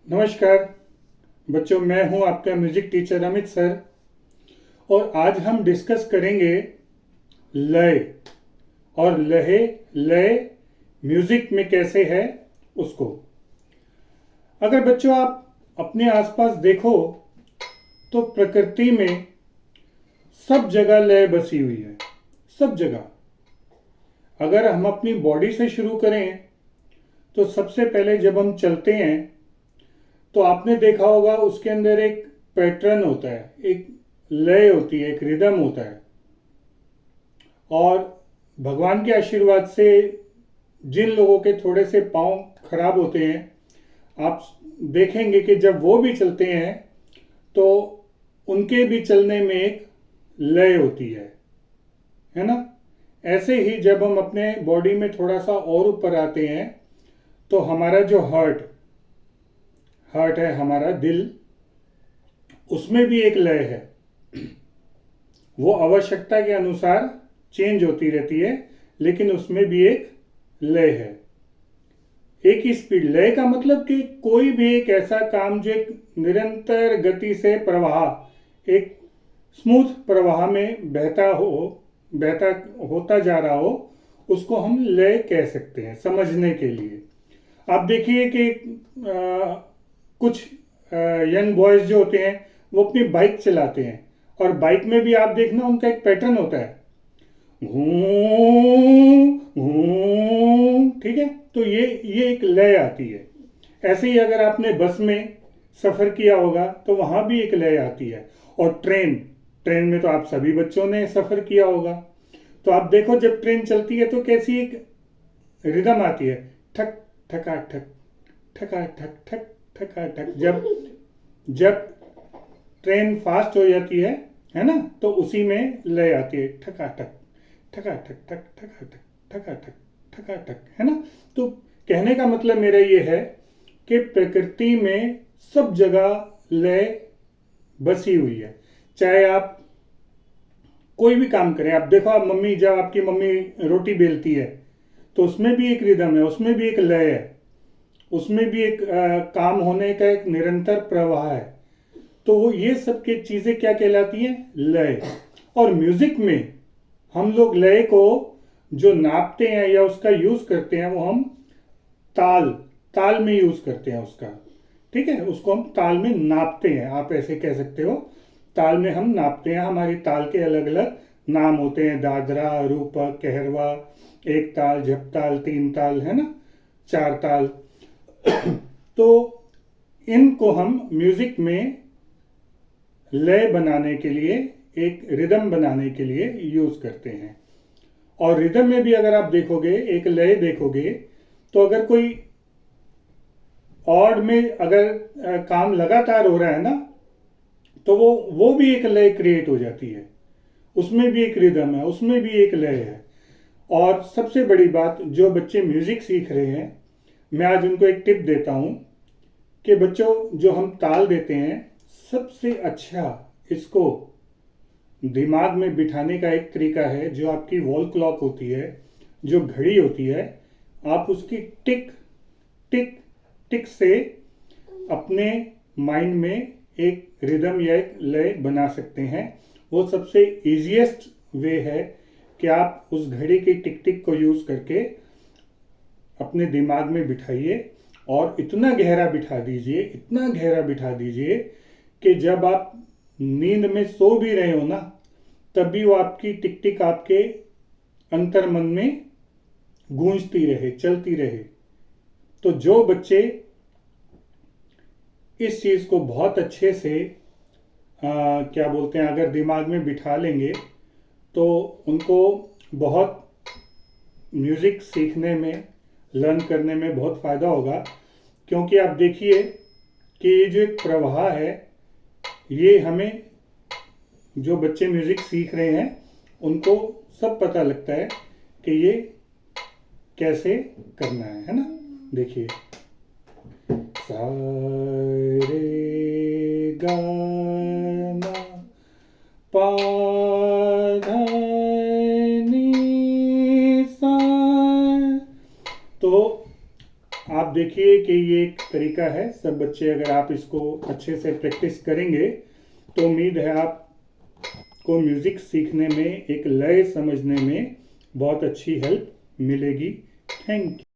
नमस्कार बच्चों, मैं हूं आपका म्यूजिक टीचर अमित सर। और आज हम डिस्कस करेंगे लय। और लय लय म्यूजिक में कैसे है उसको। अगर बच्चों आप अपने आसपास देखो तो प्रकृति में सब जगह लय बसी हुई है, सब जगह। अगर हम अपनी बॉडी से शुरू करें तो सबसे पहले जब हम चलते हैं तो आपने देखा होगा उसके अंदर एक पैटर्न होता है, एक लय होती है, एक रिदम होता है। और भगवान के आशीर्वाद से जिन लोगों के थोड़े से पांव खराब होते हैं, आप देखेंगे कि जब वो भी चलते हैं तो उनके भी चलने में एक लय होती है ना। ऐसे ही जब हम अपने बॉडी में थोड़ा सा और ऊपर आते हैं तो हमारा जो हार्ट है, हमारा दिल, उसमें भी एक लय है। वो आवश्यकता के अनुसार चेंज होती रहती है, लेकिन उसमें भी एक लय है। एक ही स्पीड। लय का मतलब कि कोई भी एक ऐसा काम जो एक निरंतर गति से प्रवाह, एक स्मूथ प्रवाह में बहता होता जा रहा हो, उसको हम लय कह सकते हैं समझने के लिए। आप देखिए कि कुछ यंग बॉयज जो होते हैं वो अपनी बाइक चलाते हैं, और बाइक में भी आप देखना उनका एक पैटर्न होता है, ठीक है। तो ये एक लय आती है। ऐसे ही अगर आपने बस में सफर किया होगा तो वहां भी एक लय आती है। और ट्रेन में तो आप सभी बच्चों ने सफर किया होगा। तो आप देखो जब ट्रेन चलती है तो कैसी एक रिदम आती है, ठक ठका ठक ठका ठक ठक ठका ठक। जब ट्रेन फास्ट हो जाती है ना, तो उसी में लय आती है, ठका ठक ठका ठक ठक ठका ठक ठका ठक ठका ठक, है ना। तो कहने का मतलब मेरा ये है कि प्रकृति में सब जगह लय बसी हुई है। चाहे आप कोई भी काम करें, आप देखो, आप जब आपकी मम्मी रोटी बेलती है तो उसमें भी एक रिदम है, उसमें भी एक लय है, उसमें भी एक काम होने का एक निरंतर प्रवाह है। तो वो ये सब की चीजें क्या कहलाती हैं? लय। और म्यूजिक में हम लोग लय को जो नापते हैं या उसका यूज करते हैं, वो हम ताल ताल में यूज करते हैं उसका, ठीक है। उसको हम ताल में नापते हैं, आप ऐसे कह सकते हो। ताल में हम नापते हैं, हमारी ताल के अलग अलग नाम होते हैं, दादरा, रूपक, कहरवा, एक ताल, झपताल, तीन ताल, है ना, चार ताल। तो इनको हम म्यूजिक में लय बनाने के लिए, एक रिदम बनाने के लिए यूज करते हैं। और रिदम में भी अगर आप देखोगे, एक लय देखोगे, तो अगर कोई ऑड में अगर काम लगातार हो रहा है ना, तो वो भी एक लय क्रिएट हो जाती है, उसमें भी एक रिदम है, उसमें भी एक लय है। और सबसे बड़ी बात, जो बच्चे म्यूजिक सीख रहे हैं, मैं आज उनको एक टिप देता हूं कि बच्चों, जो हम ताल देते हैं, सबसे अच्छा इसको दिमाग में बिठाने का एक तरीका है, जो आपकी वॉल क्लॉक होती है, जो घड़ी होती है, आप उसकी टिक टिक टिक से अपने माइंड में एक रिदम या एक लय बना सकते हैं। वो सबसे इजीएस्ट वे है कि आप उस घड़ी की टिक टिक को यूज करके अपने दिमाग में बिठाइए, और इतना गहरा बिठा दीजिए, इतना गहरा बिठा दीजिए कि जब आप नींद में सो भी रहे हो ना, तब भी वो आपकी टिक टिक आपके अंतर मन में गूंजती रहे, चलती रहे। तो जो बच्चे इस चीज को बहुत अच्छे से क्या बोलते हैं, अगर दिमाग में बिठा लेंगे, तो उनको बहुत म्यूजिक सीखने में, लर्न करने में बहुत फायदा होगा। क्योंकि आप देखिए कि ये जो एक प्रवाह है, ये हमें, जो बच्चे म्यूजिक सीख रहे हैं, उनको सब पता लगता है कि ये कैसे करना है ना। देखिए, सा रे गा मा पा धा नी सा। तो आप देखिए कि ये एक तरीका है। सब बच्चे अगर आप इसको अच्छे से प्रैक्टिस करेंगे तो उम्मीद है आपको म्यूज़िक सीखने में, एक लय समझने में बहुत अच्छी हेल्प मिलेगी। Thank you.